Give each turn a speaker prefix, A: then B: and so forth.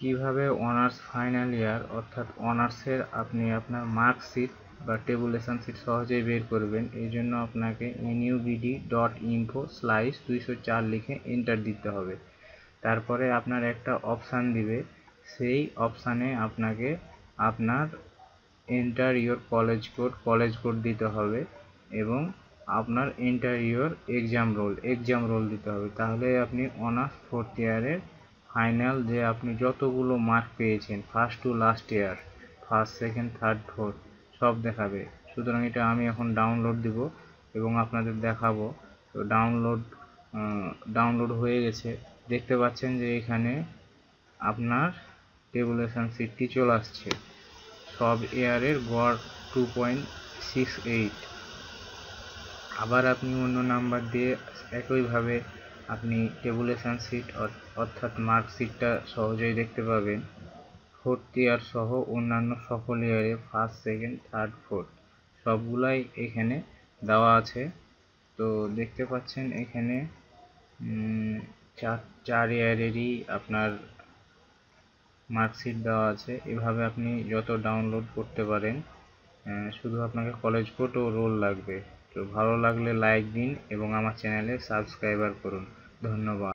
A: কিভাবে honours final year অর্থাৎ অনার্সের আপনি আপনার মার্কশিট বা টেবুলেশন শিট সহজেই বের করবেন, এই জন্য আপনাকে nubd.info/204 লিখে এন্টার দিতে হবে। তারপরে আপনার একটা অপশান দিবে, সেই অপশানে আপনাকে আপনার এন্টার ইওর কলেজ কোড দিতে হবে এবং আপনার এন্টার ইওর এক্সাম রোল দিতে হবে। তাহলে আপনি অনার্স ফোর্থ ইয়ারের ফাইনাল যে আপনি যতগুলো মার্ক পেয়েছেন first to last year, first second third fourth সব দেখাবে। সুতরাং এটা আমি এখন ডাউনলোড দিব এবং আপনাদের দেখাবো। তো ডাউনলোড হয়ে গেছে। দেখতে পাচ্ছেন যে এখানে আপনার টেবুলেশন শিটটি চলে আসছে। সব ইয়ারের গড় 2.68। আবার আপনি অন্য নাম্বার দিয়ে একইভাবে আপনি টেবুলেশন শিট অর্থাৎ মার্কশিটটা সহজেই দেখতে পাবেন। ফোর্থ ইয়ার সহ অন্যান্য সকল ইয়ারে ফার্স্ট সেকেন্ড থার্ড ফোর্থ সবগুলাই এখানে দেওয়া আছে। তো দেখতে পাচ্ছেন এখানে 4 ইয়ারেরই আপনার মার্কশিট দেওয়া আছে। এভাবে আপনি যত ডাউনলোড করতে পারেন। শুধু আপনাকে কলেজ কোড ও রোল লাগবে। তো ভালো লাগলে লাইক দিন এবং আমার চ্যানেলে সাবস্ক্রাইবার করুন। ধন্যবাদ।